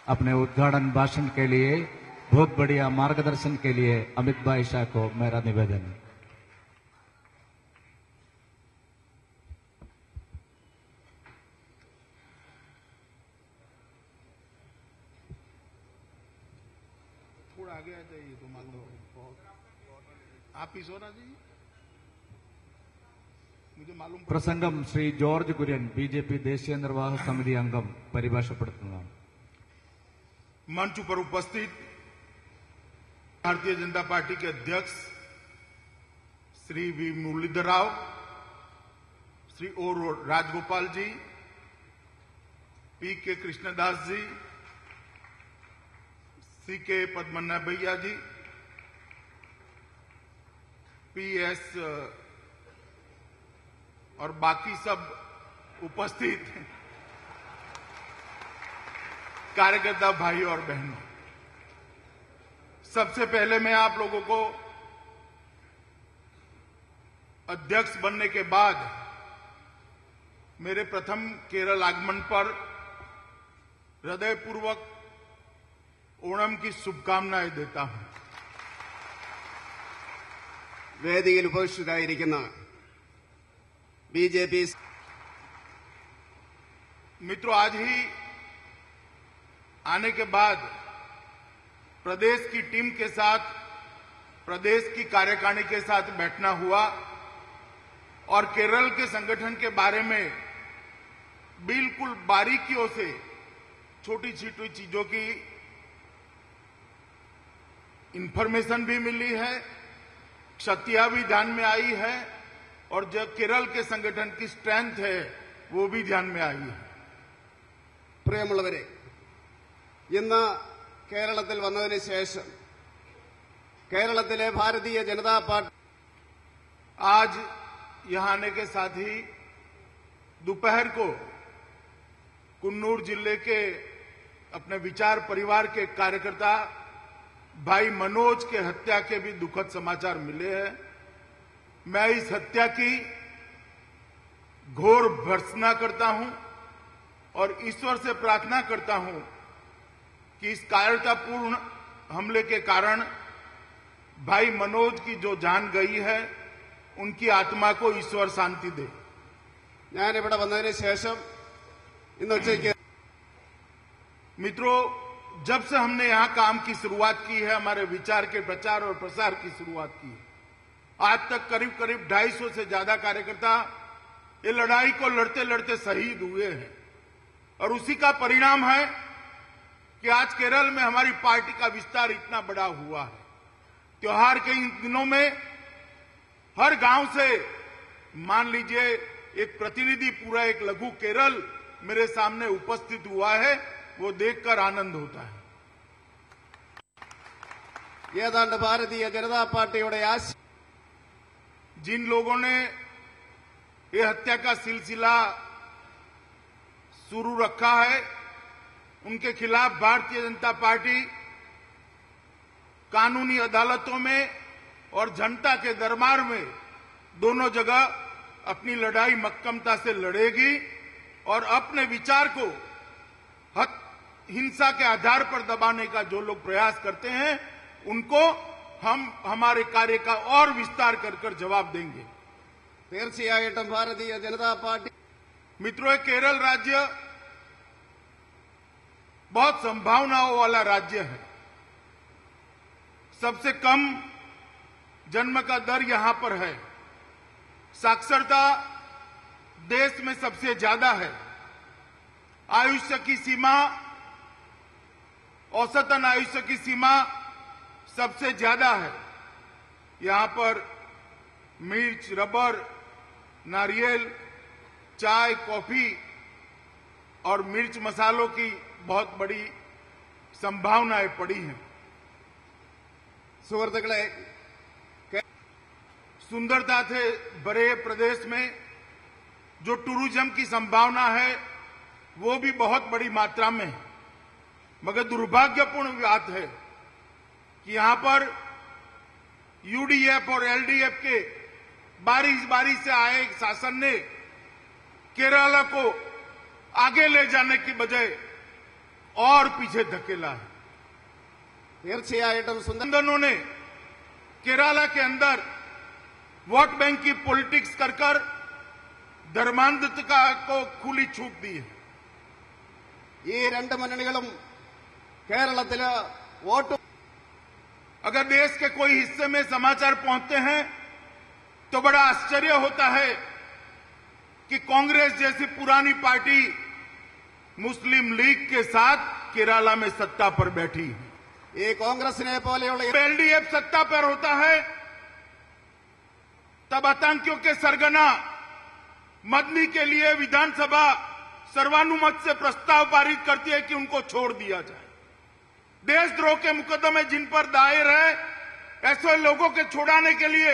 अपने उद्घाटन भाषण के लिए बहुत बढ़िया मार्गदर्शन के लिए अमित भाई शाह को मेरा निवेदन। थोड़ा आगे आ जाइए तो मालूम आप ही सोना जी मुझे मालूम। प्रसंगम श्री जॉर्ज कुര്യन बीजेपी देशीय निर्वाहक समिति अंगम परिभाषापड़ता। मंच पर उपस्थित भारतीय जनता पार्टी के अध्यक्ष Shri V Muralidhar Rao, Shri O Rajagopal ji, P K Krishnadas जी, सी के पद्मनाभ भैया जी, पी एस और बाकी सब उपस्थित कार्यकर्ता भाई और बहनों, सबसे पहले मैं आप लोगों को अध्यक्ष बनने के बाद मेरे प्रथम केरल आगमन पर हृदयपूर्वक ओणम की शुभकामनाएं देता हूं। വേദിയിൽ ഉപവിഷ്ടരായിരിക്കുന്ന बीजेपी मित्रों, आज ही आने के बाद प्रदेश की टीम के साथ, प्रदेश की कार्यकारिणी के साथ बैठना हुआ और केरल के संगठन के बारे में बिल्कुल बारीकियों से छोटी छोटी चीजों की इंफॉर्मेशन भी मिली है, क्षतियां भी ध्यान में आई है और जो केरल के संगठन की स्ट्रेंथ है वो भी ध्यान में आई है। പ്രിയമുള്ളവരെ, ഇന്ന് കേരളത്തിൽ വന്നതിന് ശേഷം കേരളത്തിലെ ഭാരതീയ ജനതാ പാർട്ടി आज यहां आने के साथ ही दोपहर को कुन्नूर जिले के अपने विचार परिवार के कार्यकर्ता भाई मनोज के हत्या के भी दुखद समाचार मिले हैं। मैं इस हत्या की घोर भर्त्सना करता हूं और ईश्वर से प्रार्थना करता हूं कि इस कायरतापूर्ण हमले के कारण भाई मनोज की जो जान गई है उनकी आत्मा को ईश्वर शांति दे। ഞാനിവിടെ വന്നതിന് ശേഷം ഇന്ന് ഉച്ചയ്ക്ക് मित्रों, जब से हमने यहां काम की शुरुआत की है, हमारे विचार के प्रचार और प्रसार की शुरुआत की है, आज तक करीब करीब 250 से ज्यादा कार्यकर्ता ये लड़ाई को लड़ते लड़ते शहीद हुए हैं और उसी का परिणाम है कि आज केरल में हमारी पार्टी का विस्तार इतना बड़ा हुआ है। त्योहार के इन दिनों में हर गांव से मान लीजिए एक प्रतिनिधि पूरा एक लघु केरल मेरे सामने उपस्थित हुआ है, वो देखकर आनंद होता है। ഏതാണ്ട് ഭാരതീയ ജനതാ പാർട്ടിയുടെ जिन लोगों ने ये हत्या का सिलसिला शुरू रखा है उनके खिलाफ भारतीय जनता पार्टी कानूनी अदालतों में और जनता के दरबार में दोनों जगह अपनी लड़ाई मक्कमता से लड़ेगी और अपने विचार को हिंसा के आधार पर दबाने का जो लोग प्रयास करते हैं उनको हम हमारे कार्य का और विस्तार कर जवाब देंगे। തീർച്ചയായിട്ടും ഭാരതീയ ജനതാ പാർട്ടി मित्रों, केरल राज्य बहुत संभावनाओं वाला राज्य है। सबसे कम जन्म का दर यहां पर है, साक्षरता देश में सबसे ज्यादा है, आयुष्य की सीमा, औसतन आयुष्य की सीमा सबसे ज्यादा है। यहां पर मिर्च, रबर, नारियल, चाय, कॉफी और मिर्च मसालों की बहुत बड़ी संभावनाएं पड़ी हैं। സുഹൃത്തുക്കളെ, सुंदरता से भरे प्रदेश में जो टूरिज्म की संभावना है वो भी बहुत बड़ी मात्रा में है, मगर दुर्भाग्यपूर्ण बात है कि यहां पर यूडीएफ और एलडीएफ के बारिश से आए शासन ने केरला को आगे ले जाने की बजाय और पीछे धकेला है। തീർച്ചയായിട്ടും संगठनों ने केरला के अंदर वोट बैंक की पॉलिटिक्स कर कर धर्मांधता को खुली छूट दी है। ഈ രണ്ട് മുന്നണികളും കേരളത്തില് വോട്ട് अगर देश के कोई हिस्से में समाचार पहुंचते हैं तो बड़ा आश्चर्य होता है कि कांग्रेस जैसी पुरानी पार्टी मुस्लिम लीग के साथ केरला में सत्ता पर बैठी है। ഈ കോൺഗ്രസിനെ പോലെയുള്ള एलडीएफ सत्ता पर होता है तब आतंकियों के सरगना मदनी के लिए विधानसभा सर्वानुमत से प्रस्ताव पारित करती है कि उनको छोड़ दिया जाए। देशद्रोह के मुकदमे जिन पर दायर है ऐसे लोगों के छुड़ाने के लिए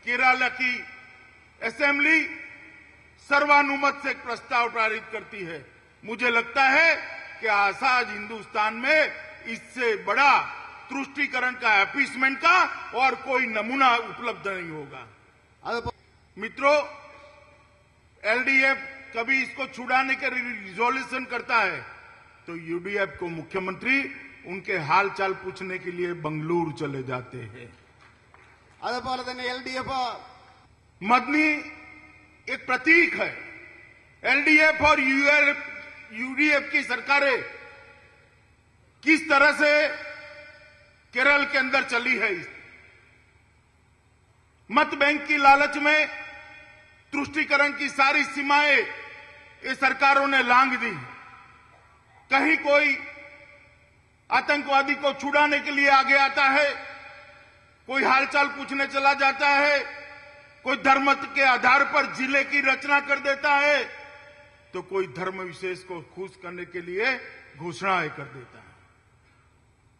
केरला की असेंबली सर्वानुमत से एक प्रस्ताव पारित करती है। मुझे लगता है कि आजाद हिंदुस्तान में इससे बड़ा तुष्टीकरण का अपीसमेंट का और कोई नमूना उपलब्ध नहीं होगा। അത് मित्रों, एलडीएफ कभी इसको छुड़ाने के रिजोल्यूशन करता है तो यूडीएफ को मुख्यमंत्री उनके हालचाल पूछने के लिए बंगलुरु चले जाते हैं। അതുപോലെ തന്നെ LDF मदनी एक प्रतीक है। एलडीएफ और यूडीएफ की सरकारें किस तरह से केरल के अंदर चली है, मत बैंक की लालच में तुष्टीकरण की सारी सीमाएं ये सरकारों ने लांघ दी। कहीं कोई आतंकवादी को छुड़ाने के लिए आगे आता है, कोई हालचाल पूछने चला जाता है, कोई धर्म के आधार पर जिले की रचना कर देता है, तो कोई धर्म विशेष को खुश करने के लिए घोषणाएं कर देता है।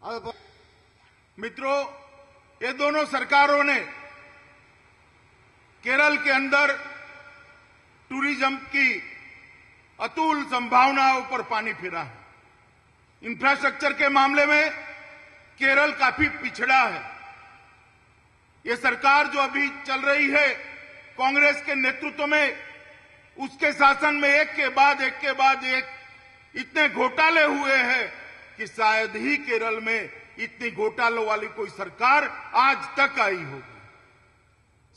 അത് मित्रों, ये दोनों सरकारों ने केरल के अंदर टूरिज्म की अतुल संभावनाओं पर पानी फिरा है। इंफ्रास्ट्रक्चर के मामले में केरल काफी पिछड़ा है। ये सरकार जो अभी चल रही है कांग्रेस के नेतृत्व में, उसके शासन में एक के बाद एक इतने घोटाले हुए हैं कि शायद ही केरल में इतनी घोटालों वाली कोई सरकार आज तक आई होगी।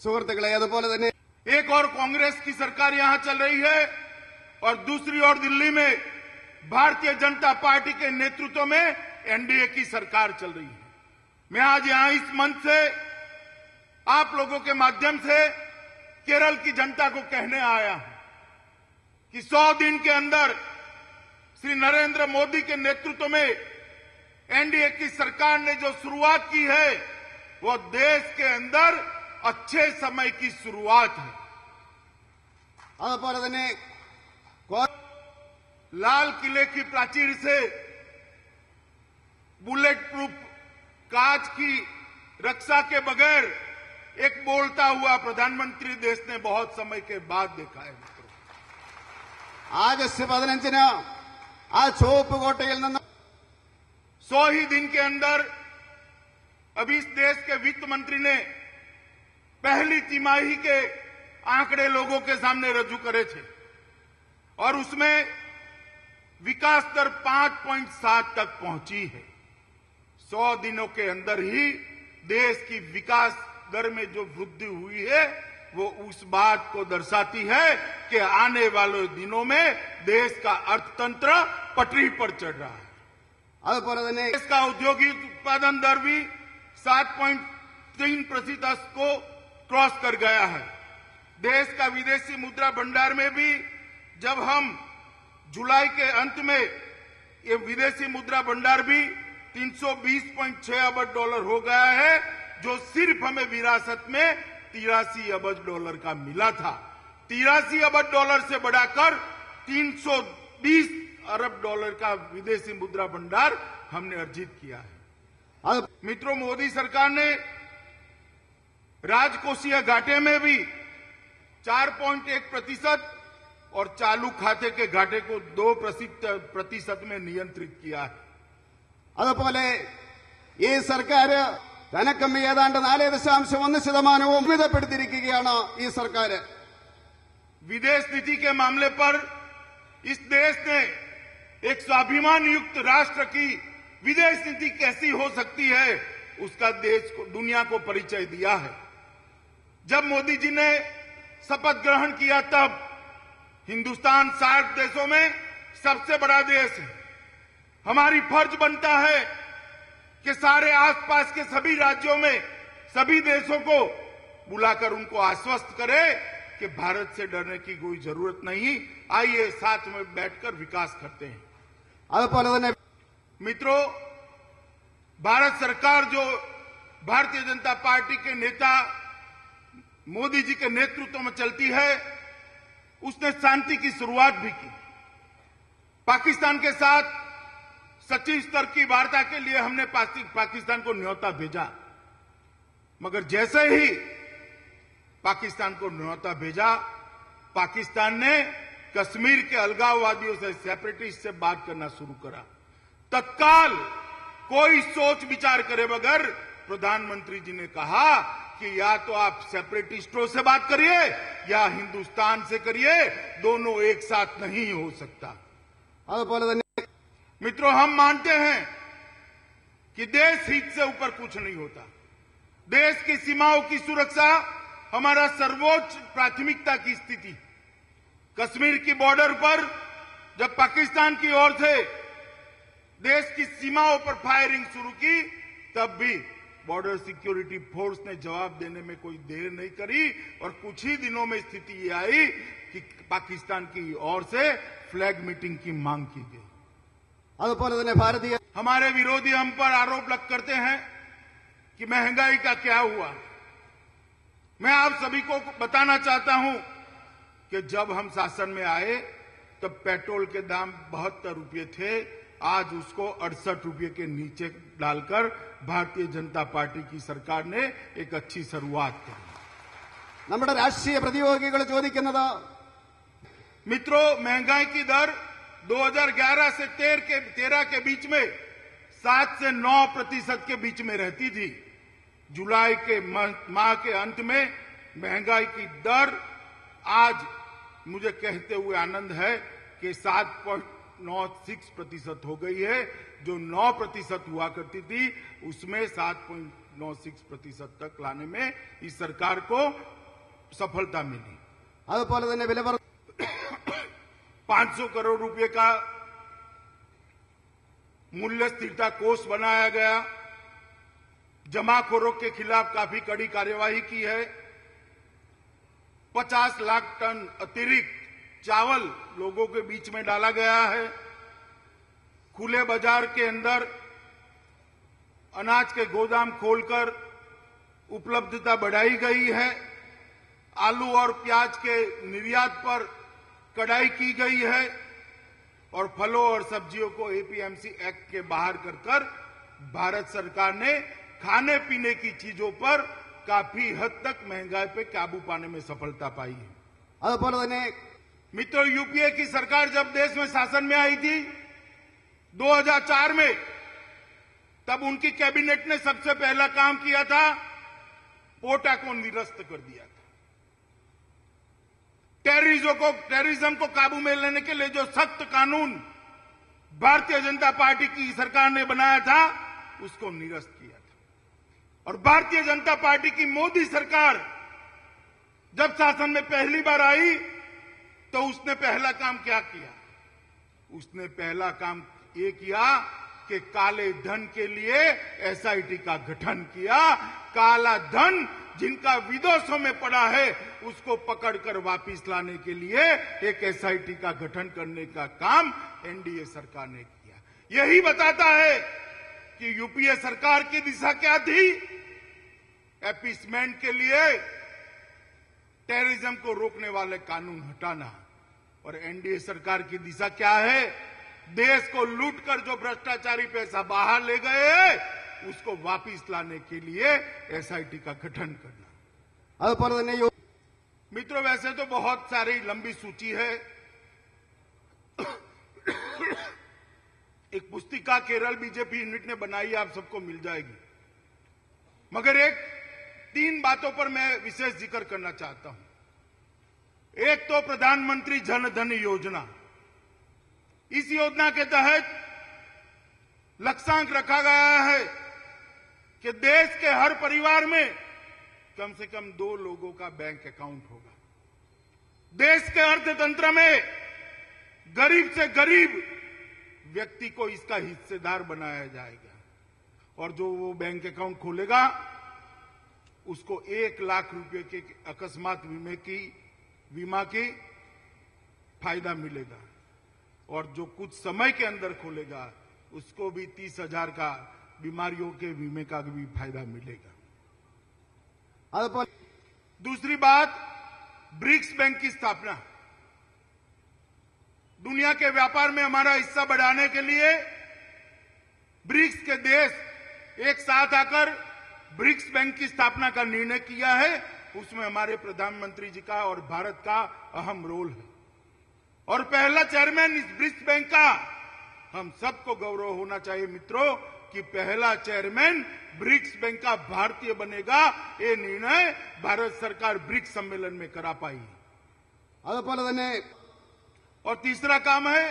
സുഹൃത്തുക്കളെ അതുപോലെ തന്നെ एक और कांग्रेस की सरकार यहां चल रही है और दूसरी ओर दिल्ली में भारतीय जनता पार्टी के नेतृत्व में एनडीए की सरकार चल रही है। मैं आज यहां इस मंच से आप लोगों के माध्यम से केरल की जनता को कहने आया हूं कि 100 दिन के अंदर श्री नरेंद्र मोदी के नेतृत्व में एनडीए की सरकार ने जो शुरुआत की है वो देश के अंदर अच्छे समय की शुरुआत है। അതുപോലെ തന്നെ लाल किले की प्राचीर से बुलेट प्रूफ कांच की रक्षा के बगैर एक बोलता हुआ प्रधानमंत्री देश ने बहुत समय के बाद देखा है। ആഗസ്റ്റ് 15 ആ ചുവപ്പ് കോട്ടയിൽ നിന്ന് 100 ही दिन के अंदर अभी इस देश के वित्त मंत्री ने पहली तिमाही के आंकड़े लोगों के सामने रजू करे थे और उसमें विकास दर 5.7 तक पहुंची है। 100 दिनों के अंदर ही देश की विकास दर में जो वृद्धि हुई है वो उस बात को दर्शाती है कि आने वाले दिनों में देश का अर्थतंत्र पटरी पर चढ़ रहा है। അതുപോലെ തന്നെ देश का औद्योगिक उत्पादन दर भी 7.3% को क्रॉस कर गया है। देश का विदेशी मुद्रा भंडार में भी जब हम जुलाई के अंत में ये विदेशी मुद्रा भंडार भी 320.6 अरब डॉलर हो गया है, जो सिर्फ हमें विरासत में 83 अरब डॉलर का मिला था। 83 अरब डॉलर से बढ़ाकर 320 अरब डॉलर का विदेशी मुद्रा भंडार हमने अर्जित किया है। അത് मित्रों, मोदी सरकार ने राजकोषीय घाटे में भी 4.1% और चालू खाते के घाटे को 2% में नियंत्रित किया है। അതുപോലെ ഈ സർക്കാർ ധനക്കമ്മി ഏതാണ്ട് 4.1% മിതപ്പെടുത്തിയിരിക്കുകയാണ് ഈ സർക്കാർ. विदेश नीति के मामले पर इस देश ने एक स्वाभिमान युक्त राष्ट्र की विदेश नीति कैसी हो सकती है, उसका देश को, दुनिया को परिचय दिया है। जब मोदी जी ने शपथ ग्रहण किया तब हिंदुस्तान 60 देशों में सबसे बड़ा देश है। हमारी फर्ज बनता है कि सारे आसपास के सभी राज्यों में सभी देशों को बुलाकर उनको आश्वस्त करें कि भारत से डरने की कोई जरूरत नहीं, आइए साथ में बैठकर विकास करते हैं। मित्रों, भारत सरकार जो भारतीय जनता पार्टी के नेता मोदी जी के नेतृत्व में चलती है, उसने शांति की शुरुआत भी की। पाकिस्तान के साथ सचिव स्तर की वार्ता के लिए हमने पाकिस्तान को न्योता भेजा, मगर जैसे ही पाकिस्तान को न्योता भेजा, पाकिस्तान ने कश्मीर के अलगाववादियों से, सेपरेटिस्ट से बात करना शुरू करा। तत्काल कोई सोच विचार करे बगैर प्रधानमंत्री जी ने कहा कि या तो आप सेपरेटिस्टों से बात करिए या हिंदुस्तान से करिए, दोनों एक साथ नहीं हो सकता। मित्रों, हम मानते हैं कि देश हित से ऊपर कुछ नहीं होता। देश की सीमाओं की सुरक्षा हमारा सर्वोच्च प्राथमिकता की स्थिति। कश्मीर की बॉर्डर पर जब पाकिस्तान की ओर से देश की सीमाओं पर फायरिंग शुरू की, तब भी बॉर्डर सिक्योरिटी फोर्स ने जवाब देने में कोई देर नहीं करी और कुछ ही दिनों में स्थिति ये आई कि पाकिस्तान की ओर से फ्लैग मीटिंग की मांग की गई। भारतीय हमारे विरोधी हम पर आरोप लग करते हैं कि महंगाई का क्या हुआ। मैं आप सभी को बताना चाहता हूं कि जब हम शासन में आए तब पेट्रोल के दाम 72 रुपये थे, आज उसको 68 रुपये के नीचे डालकर भारतीय जनता पार्टी की सरकार ने एक अच्छी शुरुआत की। നമ്മുടെ രാഷ്ട്രീയ പ്രതിയോഗികൾ ചോദിക്കുന്നത് मित्रों, महंगाई की दर 2011 से 13 के बीच में 7 से 9% के बीच में रहती थी। जुलाई के माह के अंत में महंगाई की दर आज मुझे कहते हुए आनंद है कि 7.96% हो गई है। जो 9% हुआ करती थी उसमें 7.96% तक लाने में इस सरकार को सफलता मिली। 500 करोड़ रुपए का मूल्य स्थिरता कोष बनाया गया। जमाखोरों के खिलाफ काफी कड़ी कार्यवाही की है। 50 लाख टन अतिरिक्त चावल लोगों के बीच में डाला गया है। खुले बाजार के अंदर अनाज के गोदाम खोलकर उपलब्धता बढ़ाई गई है। आलू और प्याज के निर्यात पर कड़ाई की गई है और फलों और सब्जियों को एपीएमसी एक्ट के बाहर कर भारत सरकार ने खाने पीने की चीजों पर काफी हद तक महंगाई पे काबू पाने में सफलता पाई है। मित्रों, यूपीए की सरकार जब देश में शासन में आई थी 2004 में, तब उनकी कैबिनेट ने सबसे पहला काम किया था, पोटा को निरस्त कर दिया था। टेररिज्म को काबू में लेने के लिए जो सख्त कानून भारतीय जनता पार्टी की सरकार ने बनाया था, उसको निरस्त किया था। और भारतीय जनता पार्टी की मोदी सरकार जब शासन में पहली बार आई तो उसने पहला काम क्या किया? उसने पहला काम ये किया कि काले धन के लिए एसआईटी का गठन किया। काला धन जिनका विदेशों में पड़ा है उसको पकड़कर वापस लाने के लिए एक एसआईटी का गठन करने का काम एनडीए सरकार ने किया। यही बताता है कि यूपीए सरकार की दिशा क्या थी? एपीसमेंट के लिए टेररिज्म को रोकने वाले कानून हटाना। और एनडीए सरकार की दिशा क्या है? देश को लूटकर जो भ्रष्टाचारी पैसा बाहर ले गए उसको वापस लाने के लिए एसआईटी का गठन करना। मित्रों, वैसे तो बहुत सारी लंबी सूची है। एक पुस्तिका केरल बीजेपी यूनिट ने बनाई, आप सबको मिल जाएगी। मगर 3 बातों पर मैं विशेष जिक्र करना चाहता हूं। एक तो प्रधानमंत्री जन धन योजना। इस योजना के तहत लक्ष्यांक रखा गया है कि देश के हर परिवार में कम से कम 2 लोगों का बैंक अकाउंट होगा। देश के अर्थतंत्र में गरीब से गरीब व्यक्ति को इसका हिस्सेदार बनाया जाएगा और जो वो बैंक अकाउंट खोलेगा उसको 1 लाख रुपए के अकस्मात बीमा की फायदा मिलेगा और जो कुछ समय के अंदर खोलेगा उसको भी 30,000 का बीमारियों के बीमे का भी फायदा मिलेगा। दूसरी बात, ब्रिक्स बैंक की स्थापना। दुनिया के व्यापार में हमारा हिस्सा बढ़ाने के लिए ब्रिक्स के देश एक साथ आकर ब्रिक्स बैंक की स्थापना का निर्णय किया है। उसमें हमारे प्रधानमंत्री जी का और भारत का अहम रोल है और पहला चेयरमैन इस ब्रिक्स बैंक का हम सबको गौरव होना चाहिए मित्रों कि पहला चेयरमैन ब्रिक्स बैंक का भारतीय बनेगा। ये निर्णय भारत सरकार ब्रिक्स सम्मेलन में करा पाई। और तीसरा काम है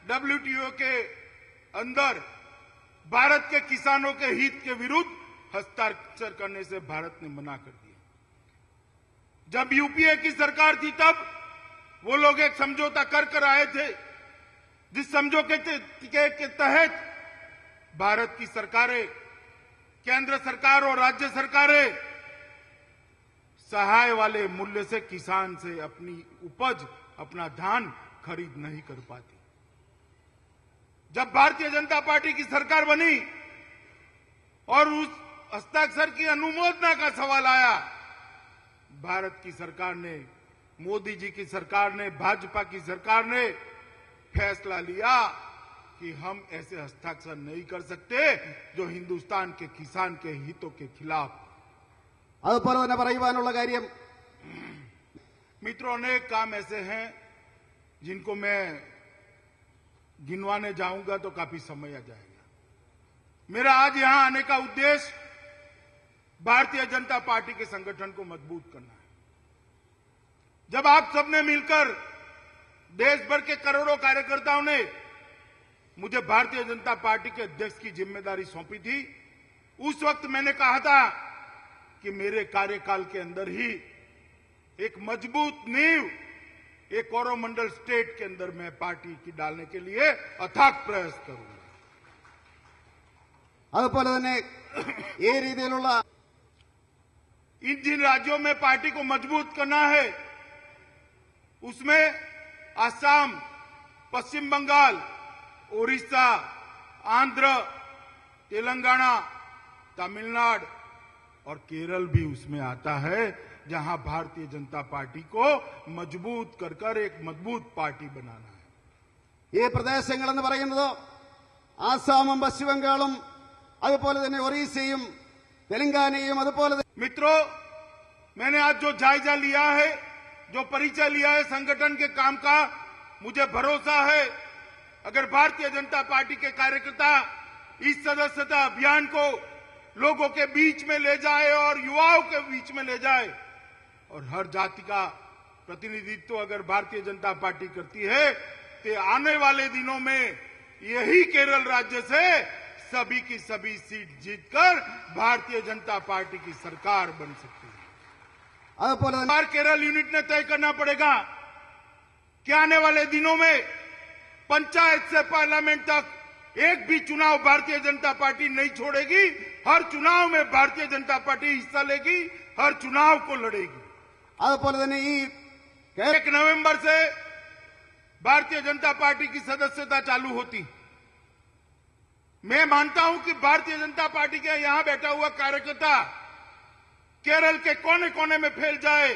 WTO के अंदर भारत के किसानों के हित के विरुद्ध हस्ताक्षर करने से भारत ने मना कर दिया। जब यूपीए की सरकार थी तब वो लोग एक समझौता कर आए थे जिस समझौते के तहत भारत की सरकारें, केंद्र सरकार और राज्य सरकारें सहाय वाले मूल्य से किसान से अपनी उपज, अपना धान खरीद नहीं कर पाती। जब भारतीय जनता पार्टी की सरकार बनी और उस हस्ताक्षर की अनुमोदना का सवाल आया, भारत की सरकार ने, मोदी जी की सरकार ने, भाजपा की सरकार ने फैसला लिया कि हम ऐसे हस्ताक्षर नहीं कर सकते जो हिंदुस्तान के किसान के हितों के खिलाफ। मित्रों, अनेक काम ऐसे हैं जिनको मैं गिनवाने जाऊंगा तो काफी समय आ जाएगा। मेरा आज यहां आने का उद्देश्य भारतीय जनता पार्टी के संगठन को मजबूत करना है। जब आप सबने मिलकर देश भर के करोड़ों कार्यकर्ताओं ने मुझे भारतीय जनता पार्टी के अध्यक्ष की जिम्मेदारी सौंपी थी, उस वक्त मैंने कहा था कि मेरे कार्यकाल के अंदर ही एक मजबूत नींव एक कोरोमंडल स्टेट के अंदर मैं पार्टी की डालने के लिए अथाक प्रयास करूंगा। इन जिन राज्यों में पार्टी को मजबूत करना है उसमें असम, पश्चिम बंगाल, ओडिशा, आंध्र, तेलंगाना, तमिलनाडु और केरल भी उसमें आता है, जहां भारतीय जनता पार्टी को मजबूत कर एक मजबूत पार्टी बनाना है। ഈ പ്രദേശങ്ങളെന്ന് പറയുന്നത് ആസാമും പശ്ചിമ ബംഗാളും അതുപോലെ തന്നെ ഒറീസയും തെലങ്കാനയും അതുപോലെ मित्रों, मैंने आज जो जायजा लिया है, जो परिचय लिया है संगठन के काम का, मुझे भरोसा है अगर भारतीय जनता पार्टी के कार्यकर्ता इस सदस्यता अभियान को लोगों के बीच में ले जाए और युवाओं के बीच में ले जाए और हर जाति का प्रतिनिधित्व अगर भारतीय जनता पार्टी करती है तो आने वाले दिनों में यही केरल राज्य से सभी की सभी सीट जीतकर भारतीय जनता पार्टी की सरकार बन सकती है। केरल यूनिट ने तय करना पड़ेगा कि आने वाले दिनों में पंचायत से पार्लियामेंट तक एक भी चुनाव भारतीय जनता पार्टी नहीं छोड़ेगी। हर चुनाव में भारतीय जनता पार्टी हिस्सा लेगी, हर चुनाव को लड़ेगी। 1 नवंबर से भारतीय जनता पार्टी की सदस्यता चालू होती। मैं मानता हूं कि भारतीय जनता पार्टी के यहां बैठा हुआ कार्यकर्ता केरल के कोने कोने में फैल जाए,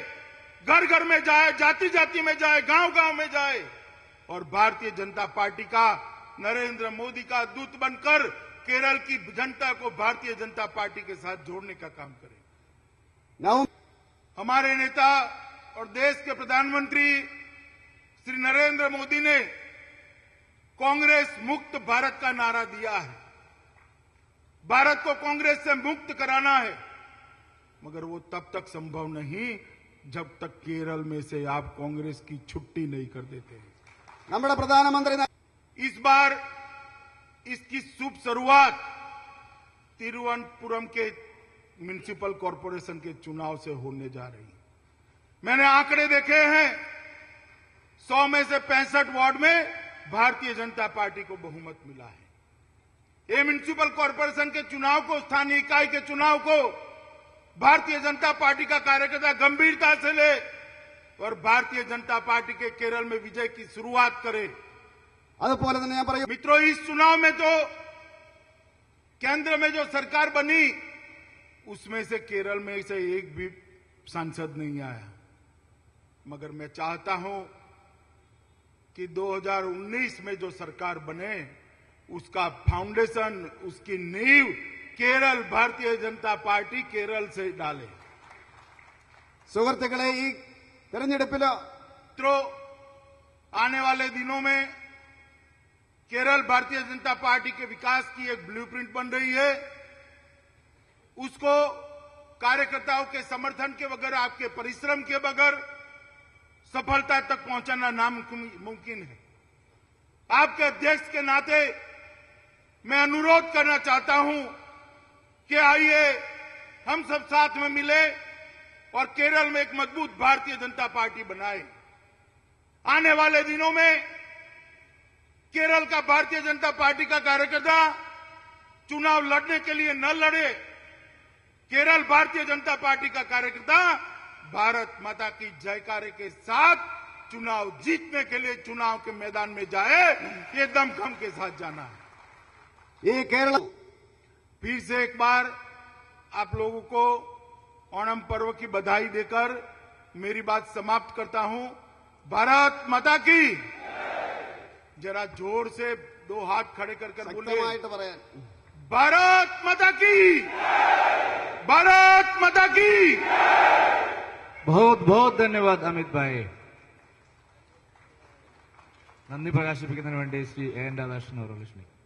घर घर में जाए, जाति जाति में जाए, गांव गांव में जाए और भारतीय जनता पार्टी का, नरेंद्र मोदी का दूत बनकर केरल की जनता को भारतीय जनता पार्टी के साथ जोड़ने का काम करे। हमारे नेता और देश के प्रधानमंत्री श्री नरेंद्र मोदी ने कांग्रेस मुक्त भारत का नारा दिया है। भारत को कांग्रेस से मुक्त कराना है, मगर वो तब तक संभव नहीं जब तक केरल में से आप कांग्रेस की छुट्टी नहीं कर देते। നമ്മുടെ പ്രധാനമന്ത്രി इस बार इसकी शुभ शुरुआत तिरुवनंतपुरम के म्युनिसिपल कॉरपोरेशन के चुनाव से होने जा रही है। मैंने आंकड़े देखे हैं, 100 में से 65 वार्ड में भारतीय जनता पार्टी को बहुमत मिला है। ये म्युनिसिपल कॉरपोरेशन के चुनाव को, स्थानीय इकाई के चुनाव को भारतीय जनता पार्टी का कार्यकर्ता गंभीरता से ले और भारतीय जनता पार्टी के केरल में विजय की शुरुआत करे। അതുപോലെ തന്നെ ഞാൻ പറയും, मित्रों, इस चुनाव में तो केंद्र में जो सरकार बनी उसमें से केरल में से एक भी सांसद नहीं आया, मगर मैं चाहता हूं कि 2019 में जो सरकार बने उसका फाउंडेशन, उसकी नींव केरल भारतीय जनता पार्टी केरल से डाले। സുഹൃത്തുക്കളെ, ഈ തെരഞ്ഞെടുപ്പില് मित्रों, आने वाले दिनों में केरल भारतीय जनता पार्टी के विकास की एक ब्लूप्रिंट बन रही है। उसको कार्यकर्ताओं के समर्थन के बगैर, आपके परिश्रम के बगैर सफलता तक पहुंचाना नामुमकिन है। आपके अध्यक्ष के नाते मैं अनुरोध करना चाहता हूं कि आइए हम सब साथ में मिले और केरल में एक मजबूत भारतीय जनता पार्टी बनाए। आने वाले दिनों में केरल का भारतीय जनता पार्टी का कार्यकर्ता चुनाव लड़ने के लिए न लड़े, केरल भारतीय जनता पार्टी का कार्यकर्ता भारत माता की जयकारे के साथ चुनाव जीतने के लिए चुनाव के मैदान में जाए। ये दमखम के साथ जाना है। ഈ കേരളം फिर से एक बार आप लोगों को ओणम पर्व की बधाई देकर मेरी बात समाप्त करता हूं। भारत माता की। जरा जोर से 2 हाथ खड़े कर बोले, ശക്തമായിട്ട് പറയാൻ. भारत माता की, भारत माता की। बहुत बहुत धन्यवाद अमित भाई. നന്ദി പ്രകാശിപ്പിക്കുന്നതിന് വേണ്ടി ശ്രീ എൻ രാധാകൃഷ്ണൻ അവർ വിളിച്ചു.